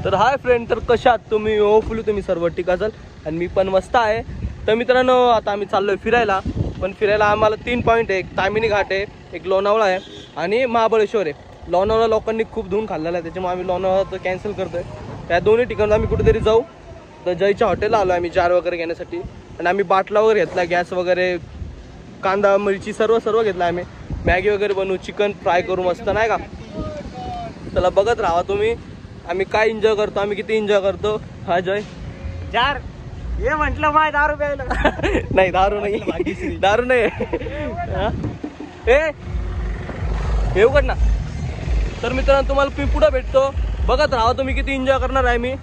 तर hi friend, तर कशा आहात तुम्ही? होपफुली तुम्ही सर्व ठीक असाल आणि मी पण मस्त आहे. तर मित्रांनो, आता आम्ही चाललोय फिरायला. पण फिरायला आम्हाला 3 पॉईंट आहे. एक तामिनी घाट आहे, एक लोणावळा आहे आणि महाबळेश्वर आहे. लोणावळा लोकांनी खूप धुवून खाल्लेला आहे, त्याच्यामुळे आम्ही लोणावळाचं कॅन्सल करतोय. त्या दोन्ही ठिकाणी आम्ही कुठेतरी जाऊ. तर जयच्या हॉटेलला आलो आम्ही जार वगैरे घेण्यासाठी. आणि आम्ही बाटला वगैरे घेतला, गॅस वगैरे, कांदा मिरची सर्व घेतला. आम्ही मॅगी वगैरे बनवू, चिकन फ्राय करू मस्त, नाही का? चला बघत राहा तुम्ही आम्ही काय एन्जॉय करतो, आम्ही किती एन्जॉय करतो. हा जय जार हे म्हटलं माय दारू प्यायला नाही, दारू नाही, दारू नाही. हे उघड ना. तर मित्रांनो, तुम्हाला मी पुढे भेटतो, बघत राहा तुम्ही किती एन्जॉय करणार आहे मी.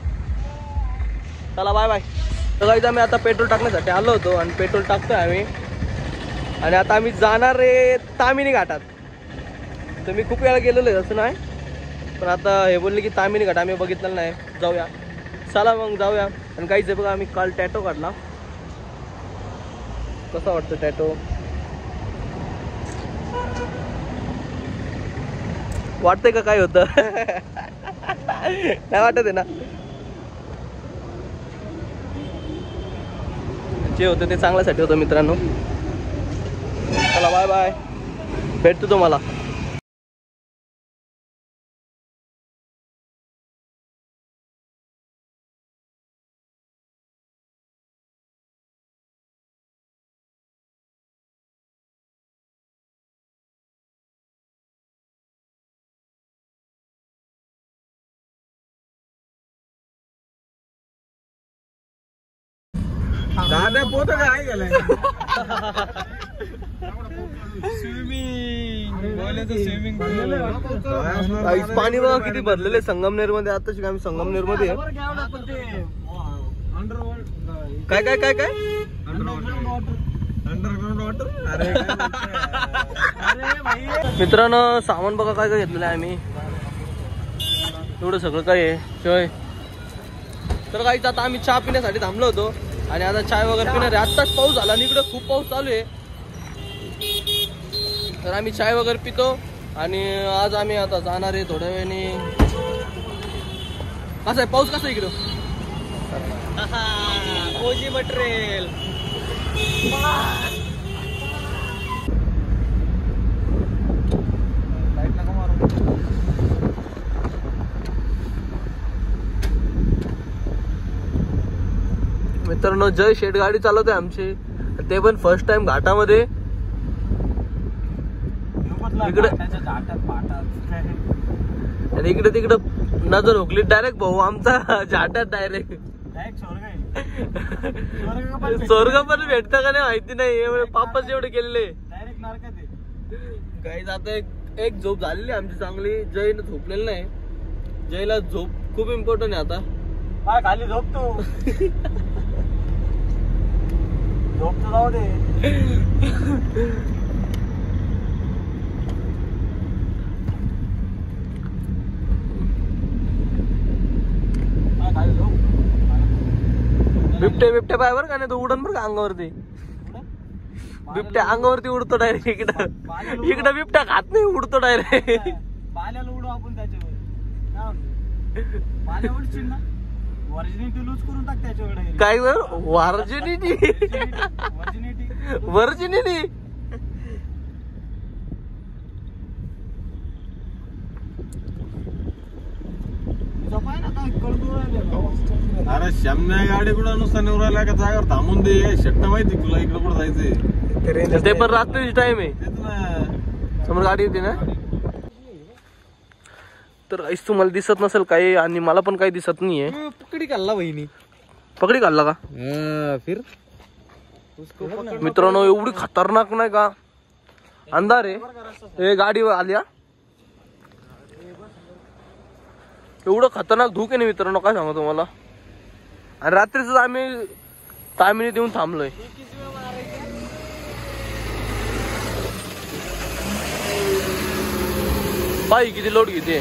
चला बाय बाय. तर गाईज आम्ही आता पेट्रोल टाकण्यासाठी आलो होतो आणि पेट्रोल टाकतोय आम्ही. आणि आता आम्ही जाणार आहे तामिनी घाटात. तर मी खूप वेळा गेलेलो आहे, असं नाही, पण आता हे बोलले की तामिनी घाट आम्ही बघितलेलं नाही, जाऊया. चला मग जाऊया. आणि काहीच आहे बघा, आम्ही काल टॅटो काढला. कसा वाटतं टॅटो? वाटतंय का काय होतं? नाही वाटत आहे ना? जे होतं ते चांगल्यासाठी होतं मित्रांनो. चला बाय बाय, भेटतो तुम्हाला. दादा पोत काय गेलाय स्विमिंग पाणी बघा किती भरलेले संगमनेर मध्ये. आता आम्ही संगमनेर मध्ये काय काय काय काय अंडरग्राउंड वॉटर. मित्रांनो, सामान बघा काय काय घेतलेलं आहे आम्ही. एवढं सगळं काय आहे. तर काहीच आता आम्ही चहा पिण्यासाठी थांबलो होतो आणि आता चाय वगैरे पिणार आहे. आत्ताच पाऊस झाला आणि इकडे खूप पाऊस चालू आहे. तर आम्ही चाय वगैरे पितो आणि आज आम्ही आता जाणार आहे थोड्या वेळाने. कसं आहे पाऊस, कसं आहे इकडं? ओजी मटेरियल. मित्रांनो, जय शेट गाडी चालवते आमची, ते पण फर्स्ट टाइम घाटामध्ये. इकडे आणि इकडे तिकडे नजर हुकली डायरेक्ट भाऊ आमचा झाटात डायरेक्ट. स्वर्ग पण भेटतं का नाही माहिती नाही, पापच एवढे केलेले. काही आता एक झोप झालेली आमची चांगली. जयनं झोपलेलं नाही. जयला झोप खूप इम्पॉर्टंट आहे. आता खाली झोप तू. झोप तर जाऊ दे. बिबट्या पाय बरं का, नाही तो उडन बरं का अंगावरती. बिबट्या अंगावरती उडतो डायरेक्ट. इकडं बिबट्या खात नाही, उडतो डायरेक्ट. पाल्याला उडू आपण त्याच्यावर. पाल्या उडशील ना, व्हर्जिनिटी लूज करून टाक त्याच्याकडे. काय बर व्हर्जिनिटी? व्हर्जिनिटी अरे शम्या गाडी कुठं नुसतं निवरायला का जागेवर थांबून दे. शट्ट माहिती तुला इकडे कुठं जायचंय? ते पण रात्रीच टाइम आहे, समोर गाडी येते ना. तर काहीच तुम्हाला दिसत नसेल काही आणि मला पण काही दिसत नाहीये. पकडी खाल्ला बहिणी. पकडी खाल्ला का? फिर मित्रांनो, एवढी खतरनाक नाही का अंधार आहे. हे गाडी आल्या, एवढं खतरनाक धूक आहे ना मित्रांनो, काय सांगू तुम्हाला. आणि रात्रीच आम्ही तामिनीत येऊन थांबलोय. पायी किती लोड घेते.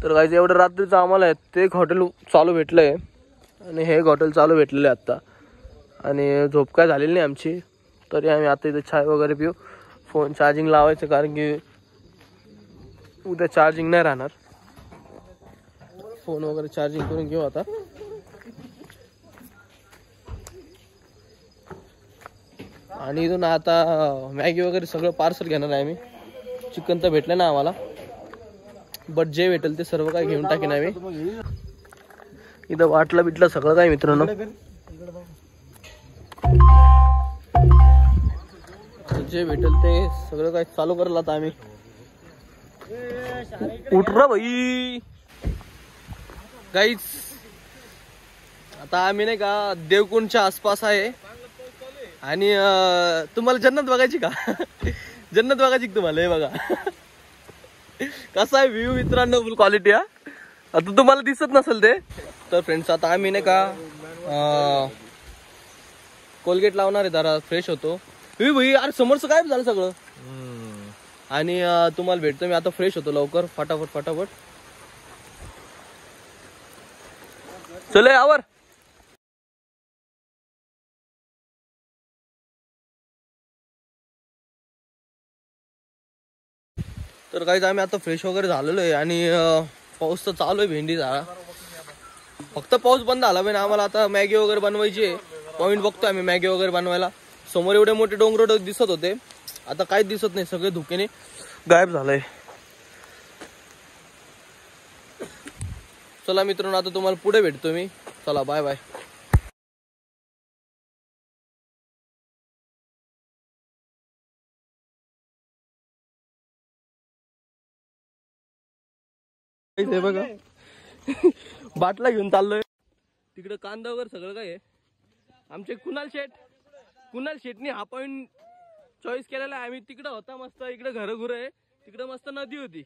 तर काय एवढं रात्रीचं आम्हाला ते एक हॉटेल चालू भेटलंय आणि हे एक हॉटेल चालू भेटलेलं आहे आत्ता. आणि झोप काय झालेली नाही आमची, तरी आम्ही आता इथे चाय वगैरे पिऊ. फोन चार्जिंग लावायचं, कारण की उद्या चार्जिंग नाही राहणार, फोन वगैरे चार्जिंग करून घेऊ आता. आणि इथून आता मॅगी वगैरे सगळं पार्सल घेणार आहे आम्ही. चिकन तर भेटलं ना आम्हाला, बट जे भेटेल ते सर्व काही घेऊन टाकेन आम्ही. इथं वाटलं बिटलं सगळं काय मित्रांनो. जे भेटेल ते सगळं काय चालू करेल आता आम्ही. उठ रे भाई गाईज. आता आम्ही नाही का देवकुंडच्या आसपास आहे आणि तुम्हाला जन्नत बघायची का? जन्नत बघायची तुम्हाला. हे बघा कसा आहे व्ह्यू मित्रांनो, फुल क्वालिटी. हा आता तुम्हाला दिसत नसेल ते. तर फ्रेंड्स आता आम्ही नाही का कोलगेट लावणार आहे, जरा फ्रेश होतो. भाई अरे समोरचं काय झालं सगळं. आणि तुम्हाला भेटतो मी आता, फ्रेश होतो लवकर, फटाफट फटाफट. चले आवर. तर काही आम्ही आता फ्रेश वगैरे झालेलो आहे आणि पाऊस तर चालू आहे भेंडी झाला. फक्त पाऊस बंद झाला पाहिजे आम्हाला. आता मॅगी वगैरे बनवायची आहे. पॉइंट बघतोय आम्ही मॅगी वगैरे बनवायला. समोर एवढे मोठे डोंगर दिसत होते, आता काहीच दिसत नाही, सगळे धुकेने गायब झालंय. चला मित्रांनो आता तुम्हाला पुढे भेटतो मी. चला बाय बाय. बघा बाटला घेऊन चाललोय. तिकडे कांदा वगैरे सगळं काय आहे. आमचे कुणाल शेटनी हा पॉइंट चॉईस केलेला आहे. आम्ही तिकडे होता मस्त, इकडे घर घुर आहे, तिकडे मस्त नदी होती.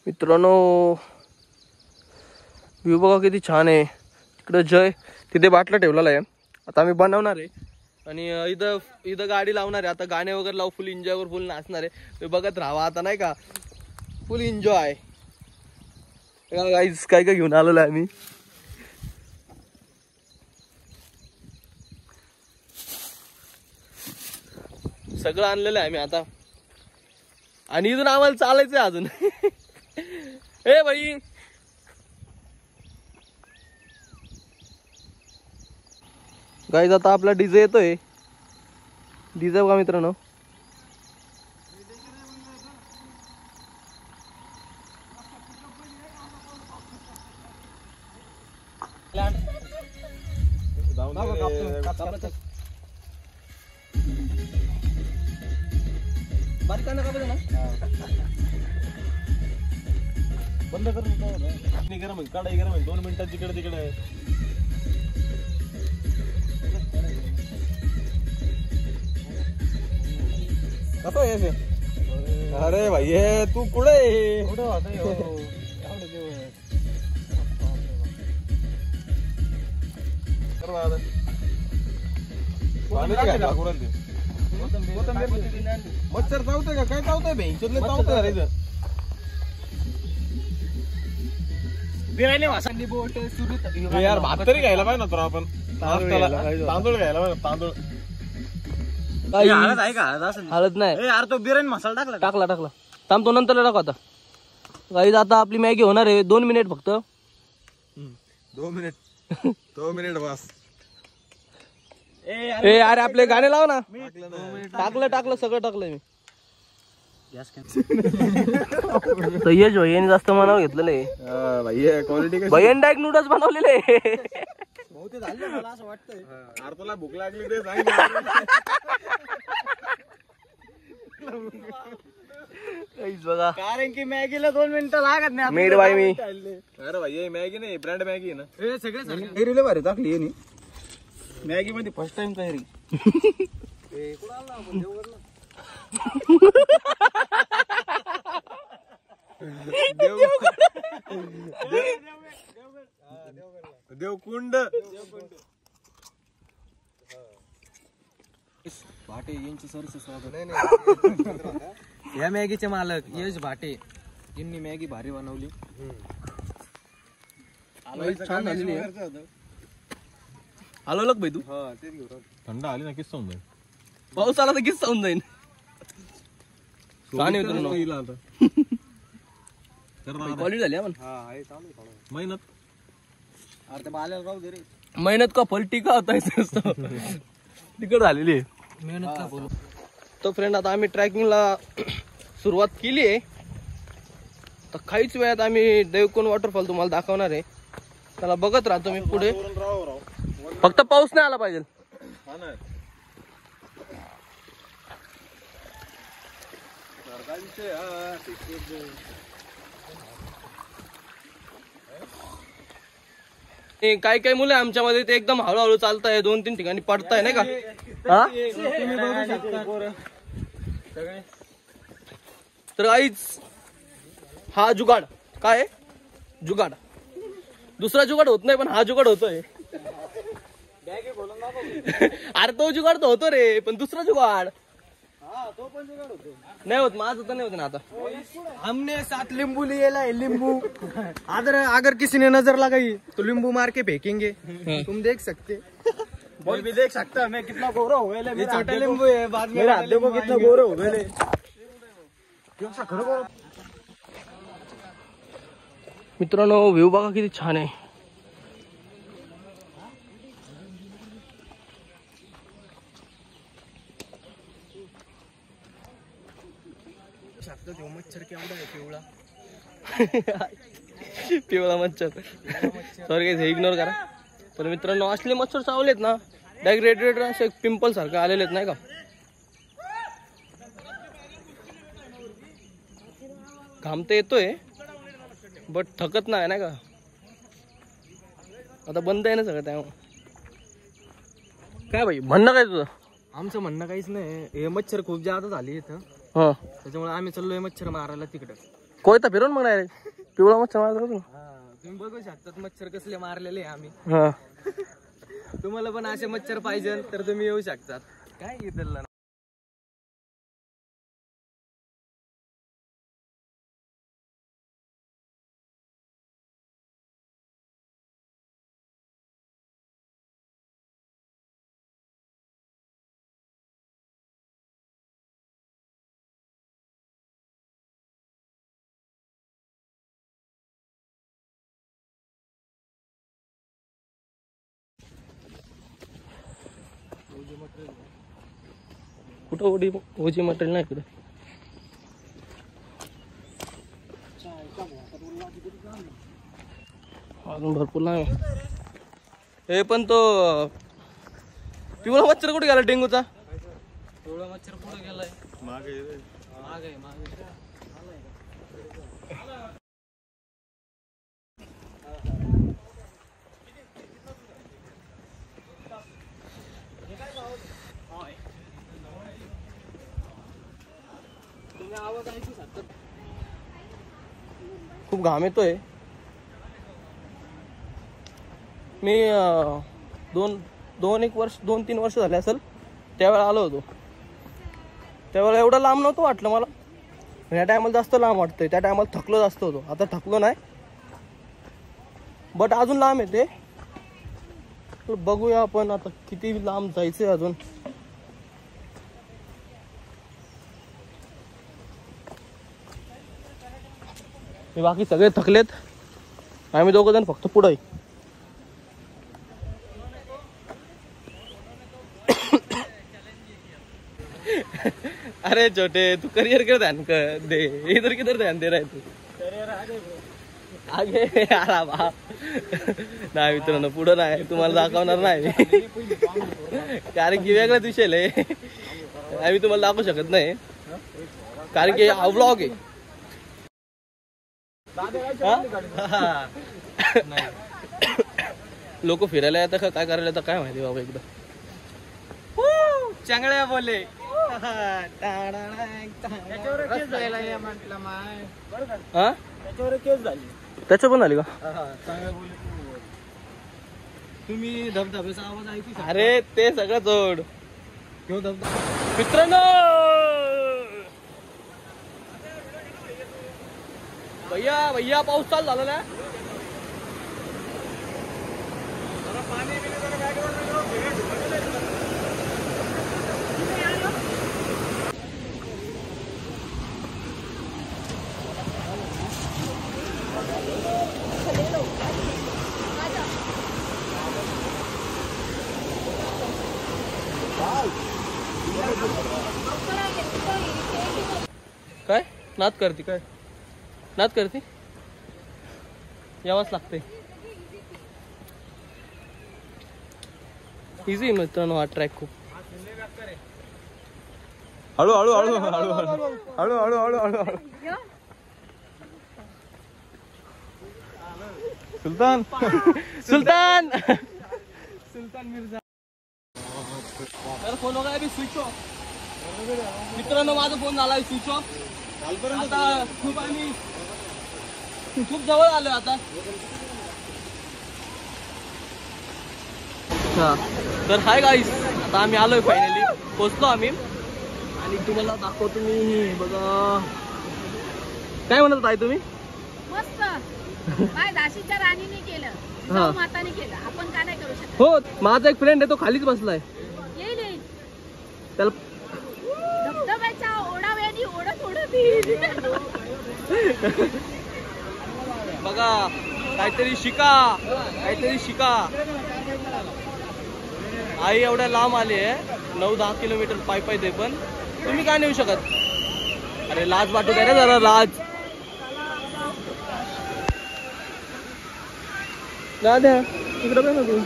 मित्रांनो व्ह्यू बघा किती छान आहे. तिकडे जय तिथे बाटला ठेवलेला आहे. आता आम्ही बनवणार आहे आणि इथं गाडी लावणार आहे. आता गाणे वगैरे लावू, फुल एन्जॉय वर फुल नाचणार आहे. ते बघत राहावा आता नाही का, फुल एन्जॉय. गाईज काय काय घेऊन आलेलो आहे आम्ही. सगळं आणलेलं आहे आम्ही आता. आणि इथून आम्हाला चालायचंय अजून. ए भाई गाईज आता आपला डीजे येतोय. डीजे बघा मित्रांनो. बारीक कांदा कापायचा ना, बंद कर. गरम आहे, कढाई गरम आहे. 2 मिनिटात तिकडे तिकडे. कसं आहे? अरे भाई तू कुठे मच्छर चावतोय का काय चावतोय भेंचोदले चावतोय. अरे यार भात तरी घ्यायला पाहिजे ना तर आपण. तांदूळ घ्यायला पाहिजे. तांदूळ हळद आहे का? हळद नाही यार, तो बिर्याणी मसाला टाकला. थांब तो नंतर टाकू. आता गाईज आता आपली मॅगी होणार आहे. 2 मिनिट फक्त. 2 मिनिट बस. ए अरे आपले गाणे लाव ना. टाकलं सगळं टाकलंय मी. सय्यज भैयाने जास्त मनाव घेतलेलं आहे. भैयान डायरेक्ट नूडल्स बनवलेले. असं वाटतंय तुला भूक लागली ते बघा. कारण की मॅगीला 2 मिनिटं लागत नाही. मेड बाय मी. अरे भाई मॅगी नाही, ब्रँड मॅगी आहे ना. सगळे भारी टाकली मॅगी मध्ये फर्स्ट टाइम तयारी. देवकुंड भाटे यांची सरसे स्वागत. या मॅगीचे मालक यश भाटे यांनी मॅगी भारी बनवली. छान झालेली आहे. आलो लग भाई तू. थंड आली ना किस्सा होऊन जाईल. पाऊस आला तर किस्सा होऊन जाईल. का नाही मित्रांनो क्वालिटी झाली आपण मेहनत मेहनत का फल टीका होता है तिकड झालेली आहे मेहनत का बोलू. तो फ्रेंड आता आम्ही ट्रॅकिंगला सुरुवात केली आहे. तर काहीच वेळात आम्ही देवकोन वॉटरफॉल तुम्हाला दाखवणार आहे. त्याला बघत राहतो मी पुढे. फक्त पाऊस नाही आला पाहिजे. काही काही मुलं आमच्यामध्ये ते एकदम हळूहळू चालताय 2-3 ठिकाणी पडताय नाही का. तर आईच हा जुगाड काय जुगाड दुसरा जुगाड होत नाही पण हा जुगाड होतोय. अरे तो जुगाड तो होतो रे पण दुसरा जुगाड नहीं होत. माझं तर नहीं होत ना आता. हमने 7 नींबू लिए लाए नींबू अगर किसी ने नजर लगाई तो नींबू मार के फेंकेंगे. तुम देख सकते कोई भी देख सकता है. मैं कितना गोरा हो गया. ये छोटा नींबू है बाद में हाथ देखो कितना गोरा हो गए. मित्रांनो व्ह्यू बघा किती छान आहे. मच्छर केवढा आहे पिवळा पिवळा मच्छर. सॉरी हे इग्नोर करा. पण मित्रांनो असले मच्छर चावलेत ना डायरेक्ट रेड असे पिंपल सारखे आलेले नाही का. घाम तर येतोय बट थकत नाही का. आता बंद आहे ना सगळं त्यामुळे. काय भाई म्हणणं काय तुझं. आमचं म्हणणं काहीच नाही. हे मच्छर खूप जादा झाली इथं. हा त्याच्यामुळे आम्ही चाललोय मच्छर मारायला तिकडे. कोयता फिरवून मग नाही पिवळा मच्छर मारला तू. तुम्ही बघू शकतात मच्छर कसले मारलेले आम्ही. हा तुम्हाला पण असे मच्छर पाहिजे तर तुम्ही येऊ शकतात. काय घेतलं कुठं ओजी मटेरियल नाही इकडे. अजून भरपूर नाही. हे पण तो पिवळा मच्छर कुठे गेला डेंगूचा. पिवळा मच्छर कुठे गेलाय. मागे खूप घाम येतोय. मी 2-3 वर्ष झाले असेल त्यावेळेला आलो होतो. त्यावेळेला एवढं लांब नव्हतं वाटलं मला. या टायमाला जास्त लांब वाटतंय. त्या टायमाला थकलो जास्त होतो. आता थकलो नाही बट अजून लांब येते. तर बघूया आपण आता किती लांब जायचंय अजून. हे बाकी सगळे थकलेत. आम्ही 2 जण फक्त पुढे. अरे छोटे तू करियर कर ध्यान दे. इधर किधर ध्यान दे रहा है तू. आगे आला बा नाही मित्रांनो पुढं नाही तुम्हाला दाखवणार नाही कारण की वेगळाच विषय आहे. आम्ही तुम्हाला दाखवू शकत नाही कारण की हा व्लॉग आहे. लोक फिरायला येतात का काय करायला येतात काय माहिती बाबा. एकदा चांगल्या बोले. त्याच्या पण झाली का. तुम्ही धबधब्याचा आवाज ऐकू शकता. अरे ते सगळं जोड मित्रांनो. भैया पाऊस चालू झाला ना. काय नाद करते काय नाद करते यावंच लागते. इझी मित्रांनो हा ट्रॅक खूप. हळू हळू हळू हळू हळू हळू हळू हळू हळू हळू. सुलतान सुलतान सुलतान मिर्झा. फोन वगैरे बी स्विच ऑफ. मित्रांनो माझा फोन झालाय स्विच ऑफ. आता खूप जवळ आलोय आता. तर हाय गाईस, आता आम्ही आलोय फायनली, पोहोचलो आम्ही. आणि तुम्हाला दाखवतो मी. बघा काय म्हणत आहे तुम्ही. मस्त बाय दाशीच्या राणीने केलं, हा. माताने केलं, आपण का नाही करू शकत. हो माझा एक फ्रेंड आहे तो खालीच बसलाय. येईल येईल. त्याला धबधब्याच्या ओढाव्यानी ओढत ओढत येईल. बघा काहीतरी शिका, काहीतरी शिका. आई एवढ्या लांब आली आहे, 9-10 किलोमीटर पाय पाय ते पण तुम्ही काय नेऊ शकत. अरे लाज वाटू द्या रे जरा, लाज. दाद्या इकडे बघ ना तू.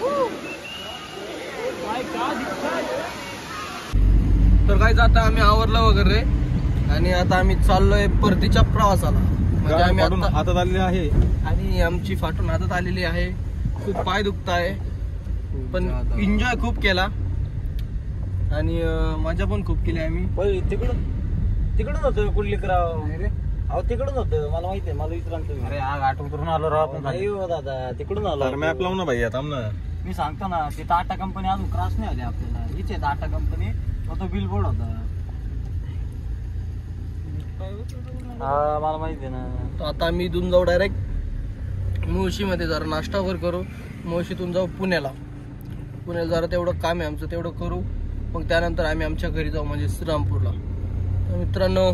तर काय आता आम्ही आवरलं वगैरे आणि आता आम्ही चाललोय परतीच्या प्रवासाला. म्हणजे आम्ही आता हातात आलेले आहे आणि आमची फाटून हातात आलेली आहे. खूप पाय दुखताय पण एन्जॉय खूप केला आणि मजा पण खूप केली आम्ही. तिकडून होतं कुंडलिकराव. अहो तिकडून होतं, मला माहिती आहे, मला विचारांचं. अरे हा घाट उतरून आलो राव आपण. नाही हो दादा, तिकडून आलो. मॅप लावू ना भाई आता. मी सांगतो ना, ते टाटा कंपनी अजून क्रॉस नाही आली आपल्याला. हीच आहे टाटा कंपनी. तो बिल बोर्ड होता. हा मला माहिती आहे ना. तर आता आम्ही इथून जाऊ डायरेक्ट मुळशीमध्ये, जरा नाश्ता वगैरे करू. मुळशीतून जाऊ पुण्याला. पुण्याला जरा तेवढं काम आहे आमचं, तेवढं करू. मग त्यानंतर आम्ही आमच्या घरी जाऊ, म्हणजे श्रीरामपूरला. तर मित्रांनो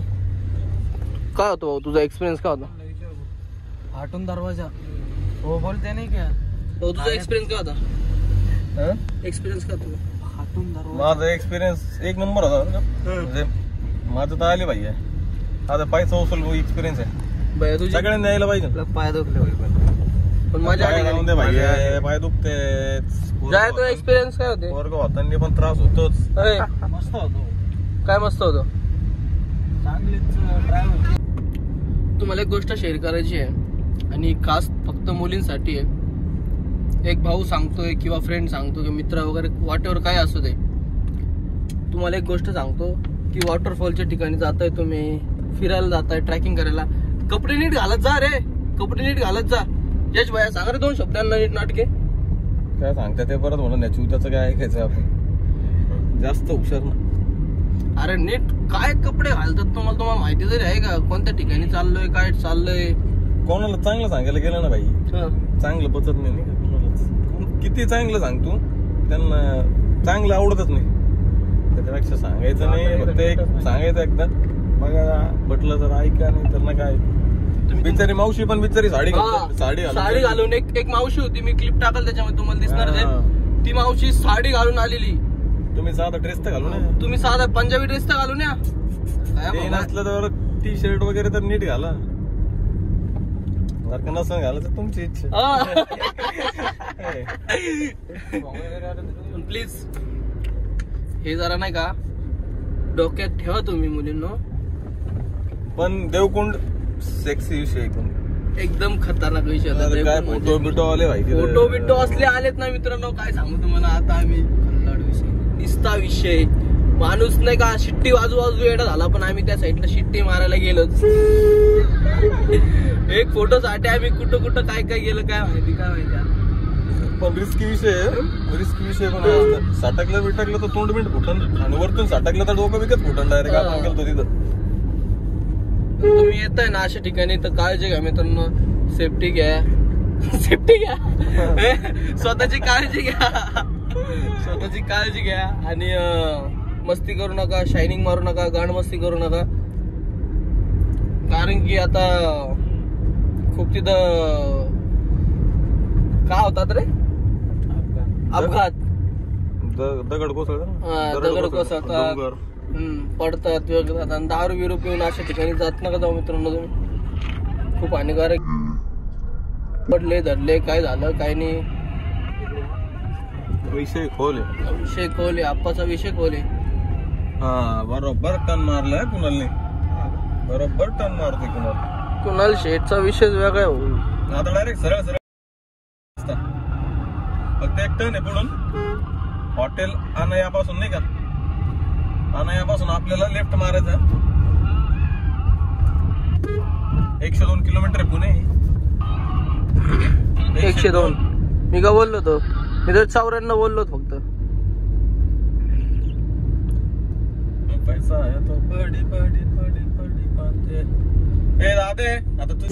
काय होतं भाऊ तुझा एक्सपिरियन्स काय होता. हाटून दरवाजा हो बोलते नाही का. भाऊ तुझा एक्सपिरियन्स काय होता. एक्सपिरियन्स काय तुझा. हाटून दरवाजा माझा एक्सपिरियन्स एक नंबर होता. म्हणजे माझं तर आले भाई. आता पायचा उचल एक्सपिरियन्स आहे. भैया तुझी सगळ्यांनी यायला पाहिजे. पाय दुखले पण माझ्या भाई पाय दुखते. जाय तो एक्सपिरियन्स काय होते. वर्ग होताना पण त्रास होतोच. मस्त होतो. काय मस्त होतं. चांगलीच ड्रायव्हर. तुम्हाला एक गोष्ट शेअर करायची आहे आणि खास फक्त मुलींसाठी आहे. एक भाऊ सांगतोय किंवा फ्रेंड सांगतो किंवा मित्र वगैरे वाटेवर काय असू दे, तुम्हाला एक गोष्ट सांगतो की वॉटरफॉलच्या ठिकाणी जाताय तुम्ही, फिरायला जाताय, ट्रॅकिंग करायला, कपडे नीट घालत जा रे. कपडे नीट घालत जा. यश भैया सांगा रे 2 शब्दांना नीट नाटके. काय सांगता ते परत म्हणून त्याचं काय ऐकायचं आपण. जास्त हुशार ना. अरे नीट काय कपडे घालतात तुम्हाला माहिती तरी आहे का. कोणत्या ठिकाणी चाललोय, काय चाललोय. कोणाला चांगलं सांगायला गेलं ना भाई, चांगलं पचत नाही का कोणालाच. किती चांगलं सांगतो त्यांना चांगलं आवडतच नाही. त्याच्यापेक्षा सांगायचं नाही, फक्त एक सांगायचं एकदा बघा पटलं तर ऐका, नाही तर ना काय. बिचारी मावशी पण बिचारी साडी घालून एक मावशी होती, मी क्लिप टाकल त्याच्यामध्ये तुम्हाला दिसणार. ती मावशी साडी घालून आलेली. तुम्ही साधा ड्रेस तर घालू नये. तुम्ही साधा पंजाबी ड्रेस तर घालून या. नसलं तर टी शर्ट वगैरे तर नीट घाला. जर का नसं घालायचं तुमची इच्छा. प्लीज हे जरा नाही का डोक्यात ठेवा तुम्ही मुलींनो. पण देवकुंड सेक्सी विषय एकदम खतरनाक विषय होता. फोटो बिटो आले भाई. फोटो बिटो असले आलेत ना मित्रांनो, काय सांगू तुम्हाला. आता आम्ही निस्ता विषय माणूस नाही का शिट्टी वाजू येडा झाला, पण आम्ही त्या साईडला शिट्टी मारायला गेलोच. एक फोटोसाठी आम्ही कुठं काय गेलं काय माहिती पण रिस्की विषय पण साटकलं बिटकलं तर तोंड बिंड फुटन आणि वरतून साटकलं तर डोकं विकत फुटन डायरेक्ट. आपण गेलो तिथं. तुम्ही येताय ना अशा ठिकाणी तर काळजी घ्या मित्रांनो. सेफ्टी घ्या. स्वतःची काळजी घ्या आणि मस्ती करू नका, शायनिंग मारू नका, गाण मस्ती करू नका. कारण की आता खूप तिथं काय होतात रे अपघात. दगड कोसळतात, पडतात वगैरे. आणि दारू बिरू पिऊन अशा ठिकाणी जात नका जाऊ मित्रांनो तुम्ही. खूप हानिकारक. पडले धरले काय झालं काय नाही. विषय खोल आहे. विषय खोल आहे. आप्पाचा विषय खोल आहे. हा बरोबर टन मारलाय कुणालने. बरोबर टन मारतोय कुणाल शेठचा विषयच वेगळा हो. आता डायरेक्ट सरळ सरळ फक्त एक टन आहे पुढून हॉटेल अनयापासून नाही का. अनयापासून आपल्याला लेफ्ट मारायचा. 102 किलोमीटर आहे पुणे. 102. मी का बोललो होतो. मी तर 94 बोललो होतो फक्त. पैसा आहे तो पडी पडी पडी पडी पाते. ए दादे आता तू